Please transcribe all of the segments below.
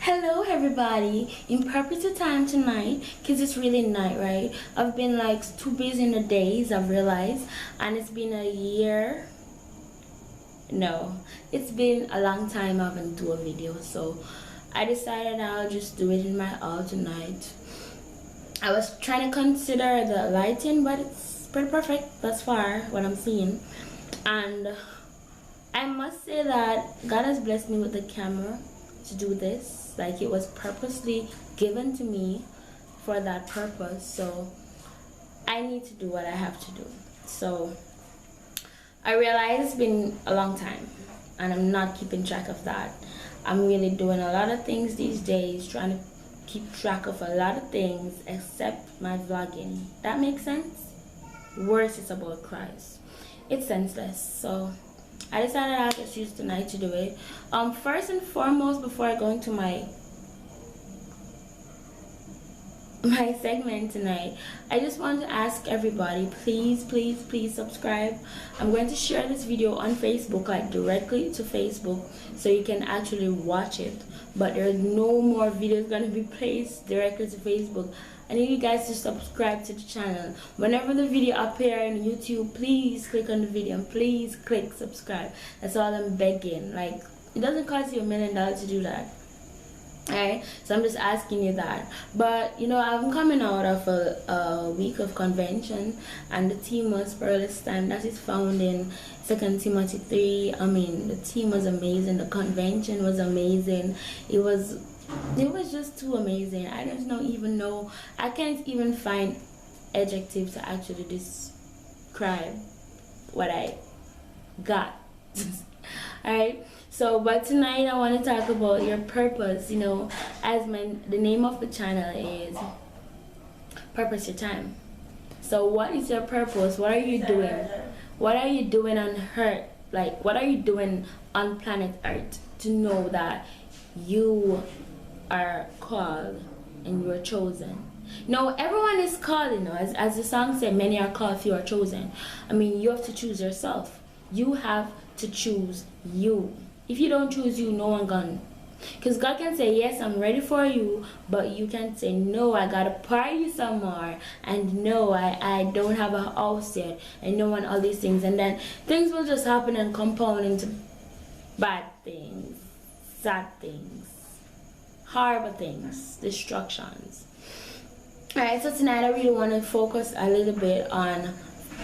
Hello everybody, in purpose of time tonight, because it's really night, right? I've been like too busy in the days, I've realized, and it's been a year. No, it's been a long time I haven't do a video, so I decided I'll just do it in my all tonight. I was trying to consider the lighting, but it's pretty perfect thus far, what I'm seeing. And I must say that God has blessed me with the camera to do this. Like, it was purposely given to me for that purpose, so I need to do what I have to do. So I realize it's been a long time and I'm not keeping track of that. I'm really doing a lot of things these days, trying to keep track of a lot of things except my vlogging. That makes sense? Worse, it's about Christ. It's senseless. So I decided I'll just use tonight to do it. First and foremost, before I go into my segment tonight, I just want to ask everybody, please subscribe. I'm going to share this video on Facebook, like directly to Facebook, so you can actually watch it. But there's no more videos going to be placed directly to Facebook. I need you guys to subscribe to the channel. Whenever the video appear on YouTube, please click on the video and please click subscribe. That's all I'm begging. Like, it doesn't cost you $1 million to do that. Alright, so I'm just asking you that. But you know, I'm coming out of a week of convention, and the theme was Perilous Time. That is found in 2 Timothy 3. I mean, the theme was amazing, the convention was amazing. It was just too amazing. I don't even know, I can't even find adjectives to actually describe what I got. Alright, so but tonight I want to talk about your purpose. You know, as the name of the channel is Purpose Your Time. So what is your purpose? What are you doing? What are you doing on Earth? Like, what are you doing on planet Earth to know that you are called and you are chosen? No, everyone is called, you know, as the song said, many are called, few are chosen. I mean, you have to choose yourself. You have to choose you. If you don't choose you, no one gonna. Because God can say, yes, I'm ready for you, but you can say, no, I gotta party some more, and no, I don't have a house yet, and no one, all these things, and then things will just happen and compound into bad things, sad things, horrible things, destructions. Alright, so tonight I really want to focus a little bit on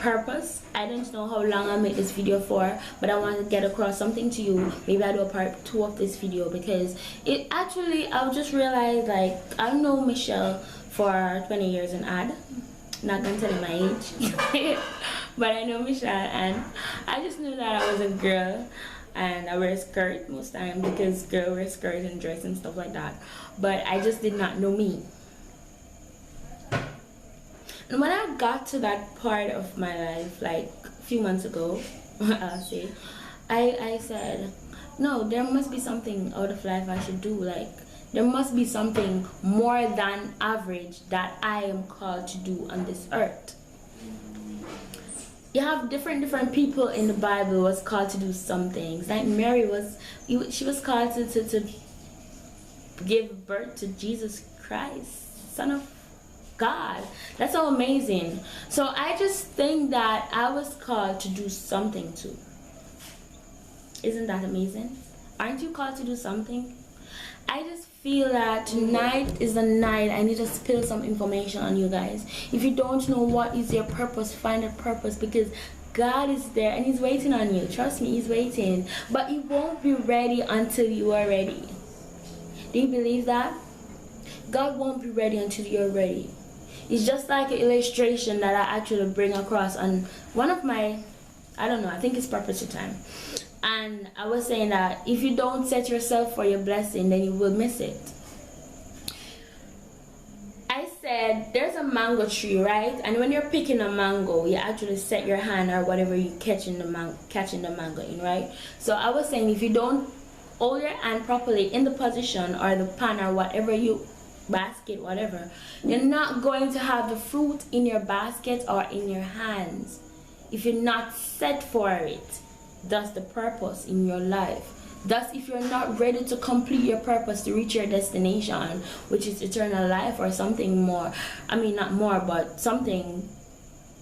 purpose. I don't know how long I make this video for, but I want to get across something to you. Maybe I'll do a part 2 of this video, because it actually, I've just realized, like, I know Michelle for 20 years and add, not gonna tell you my age, but I know Michelle, and I just knew that I was a girl and I wear a skirt most times, because girls wear skirts and dress and stuff like that, but I just did not know me. And when I got to that part of my life, like a few months ago, I'll say, I said, no, there must be something out of life I should do. Like, there must be something more than average that I am called to do on this earth. You have different people in the Bible was called to do some things. Like Mary she was called to give birth to Jesus Christ, Son of God. That's so amazing. So I just think that I was called to do something too. Isn't that amazing? Aren't you called to do something? I just feel that tonight is the night I need to spill some information on you guys. If you don't know what is your purpose, find a purpose, because God is there and he's waiting on you. Trust me, he's waiting. But he won't be ready until you are ready. Do you believe that? God won't be ready until you're ready. It's just like an illustration that I actually bring across on one of my, I don't know, I think it's Purpose Your Time. And I was saying that if you don't set yourself for your blessing, then you will miss it. I said there's a mango tree, right? And when you're picking a mango, you actually set your hand or whatever you catching the mango in, right? So I was saying, if you don't hold your hand properly in the position or the pan or whatever you basket, whatever, you're not going to have the fruit in your basket or in your hands if you're not set for it. That's the purpose in your life. Thus, if you're not ready to complete your purpose to reach your destination, which is eternal life or something more, I mean, not more, but something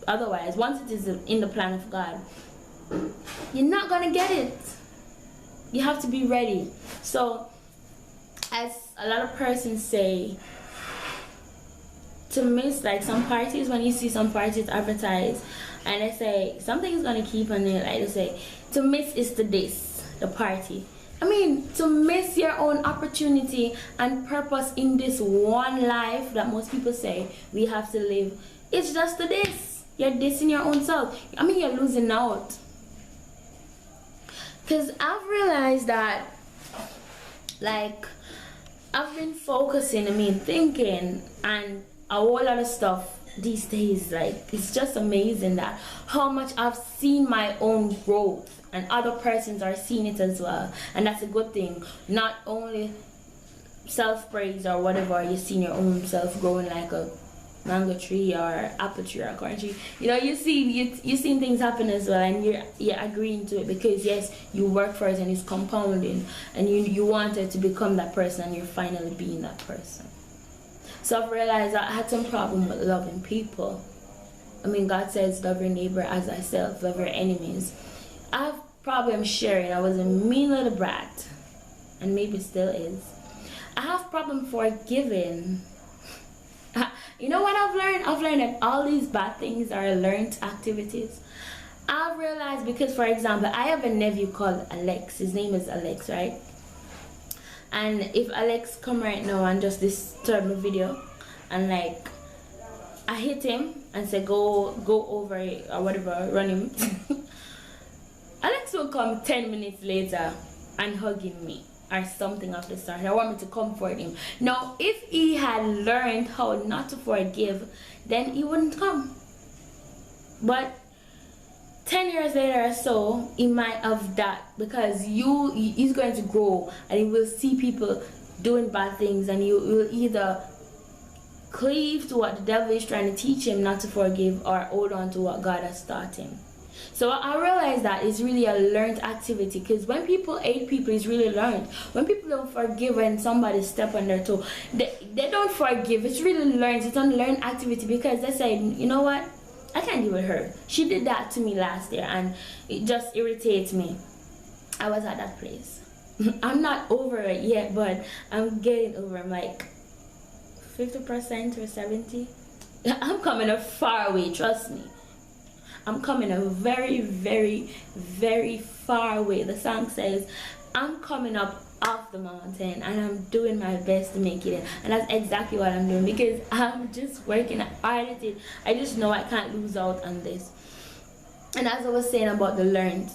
otherwise, once it is in the plan of God, you're not gonna get it. You have to be ready. So, as a lot of persons say, to miss like some parties, when you see some parties advertised and they say something is gonna keep on it, like they say, to miss is to this. The party. I mean, to miss your own opportunity and purpose in this one life that most people say we have to live, it's just to this. You're dissing your own self. I mean, you're losing out. Because I've realized that, like, I've been focusing, thinking, and a whole lot of stuff these days. Like, it's just amazing that how much I've seen my own growth. And other persons are seeing it as well, and that's a good thing. Not only self-praise or whatever, you're seeing your own self growing like a mango tree or apple tree or corn tree. You know, you're seeing things happen as well, and you're agreeing to it because yes, you work for it and it's compounding, and you wanted to become that person, and you're finally being that person. So I've realized that I had some problem with loving people. I mean, God says, love your neighbor as thyself, love your enemies. I have problems sharing. I was a mean little brat, and maybe still is. I have problem forgiving. You know what I've learned? I've learned that all these bad things are learned activities. I've realized because, for example, I have a nephew called Alex. His name is Alex, right? And if Alex come right now and just disturb my video, and like I hit him and say go over it or whatever, run him. Alex will come 10 minutes later and hugging me or something of the sort. I want me to comfort him. Now, if he had learned how not to forgive, then he wouldn't come. But 10 years later or so, he might have that, because he's going to grow and he will see people doing bad things, and he will either cleave to what the devil is trying to teach him not to forgive, or hold on to what God has taught him. So I realized that it's really a learned activity, because when people hate people, it's really learned. When people don't forgive when somebody step on their toe, they don't forgive. It's really learned. It's an learned activity, because they say, you know what, I can't deal with her. She did that to me last year and it just irritates me. I was at that place. I'm not over it yet, but I'm getting over it. I'm like 50% or 70. I'm coming a far way, trust me. I'm coming a very, very, very far way. The song says, I'm coming up off the mountain and I'm doing my best to make it in. And that's exactly what I'm doing, because I'm just working hard at it. I just know I can't lose out on this. And as I was saying about the learned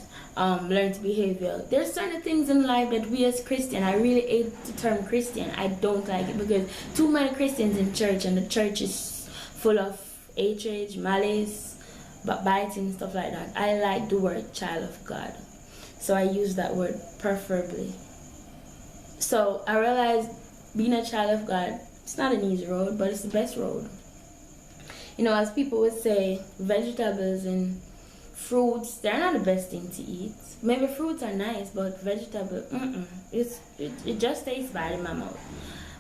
behavior, there's certain things in life that we as Christian, I really hate the term Christian. I don't like it, because too many Christians in church, and the church is full of hatred, malice, backbiting, stuff like that. I like the word child of God, so I use that word preferably. So I realized being a child of God, it's not an easy road, but it's the best road. You know, as people would say, vegetables and fruits, they're not the best thing to eat. Maybe fruits are nice, but vegetable, it just tastes bad in my mouth.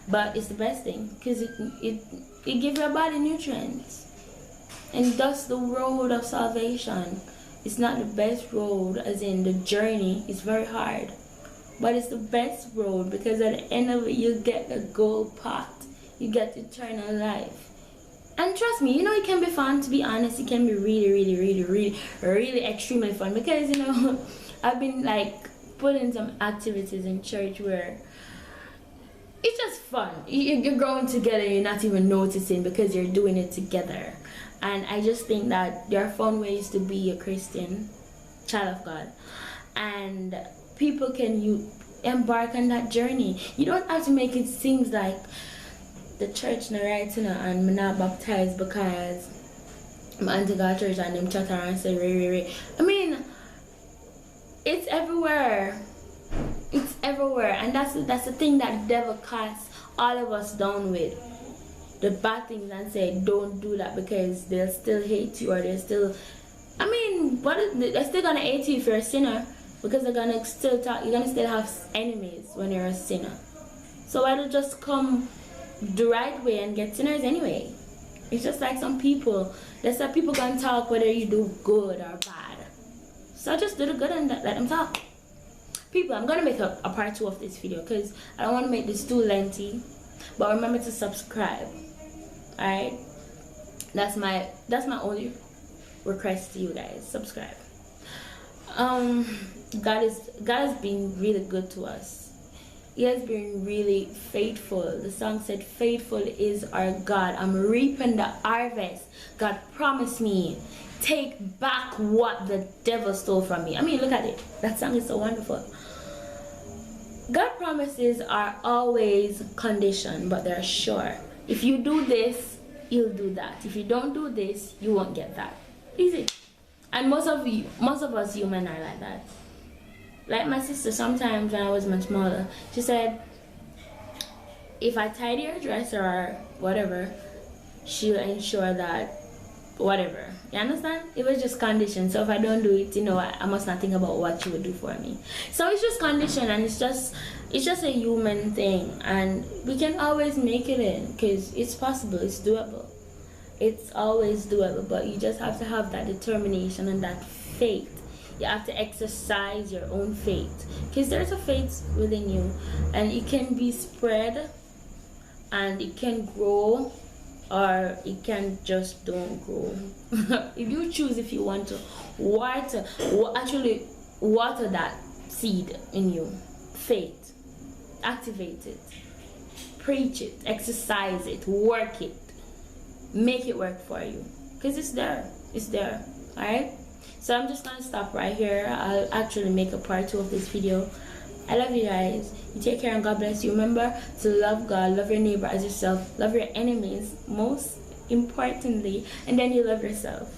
But it's the best thing, because it gives your body nutrients. And thus the road of salvation is not the best road, as in the journey is very hard. But it's the best road, because at the end of it, you get the gold pot. You get eternal life. And trust me, you know, it can be fun, to be honest. It can be really, really, really, really, really extremely fun. Because, you know, I've been like putting some activities in church where it's just fun. You're growing together, you're not even noticing, because you're doing it together. And I just think that there are fun ways to be a Christian, child of God. And people can embark on that journey. You don't have to make it seem like the church na right, you know, and I'm not baptized because I'm anti-God church and them chat around and say ray. I mean, it's everywhere. It's everywhere. And that's the thing that the devil casts all of us down with. The bad things, and say don't do that, because they'll still hate you, or they're still, I mean, they're still gonna hate you if you're a sinner. because they're gonna still talk. You're gonna still have enemies when you're a sinner. So why don't just come the right way and get sinners anyway? It's just like some people. They say people gonna talk whether you do good or bad. So just do the good and let them talk. People, I'm gonna make a part 2 of this video because I don't want to make this too lengthy. But remember to subscribe. Alright? That's my only request to you guys. Subscribe. God has been really good to us. He has been really faithful. The song said, faithful is our God. I'm reaping the harvest. God promised me. Take back what the devil stole from me. I mean, look at it. That song is so wonderful. God promises are always conditioned, but they're sure. If you do this, you'll do that. If you don't do this, you won't get that. Easy. And most of us human are like that. Like my sister, sometimes when I was much smaller, she said, if I tidy her dress or whatever, she'll ensure that whatever. You understand? It was just conditioned. So if I don't do it, you know, I must not think about what she would do for me. So it's just conditioned, and it's just a human thing, and we can always make it in because it's possible. It's doable. It's always doable, but you just have to have that determination and that faith. You have to exercise your own faith, because there's a faith within you, and it can be spread and it can grow, or it can just don't grow. If you choose, if you want to water that seed in you, faith, activate it, preach it, exercise it, work it, make it work for you, because it's there. All right. So I'm just gonna stop right here. I'll actually make a part 2 of this video. I love you guys. You take care and God bless you. Remember to love God, love your neighbor as yourself, love your enemies most importantly, and then you love yourself.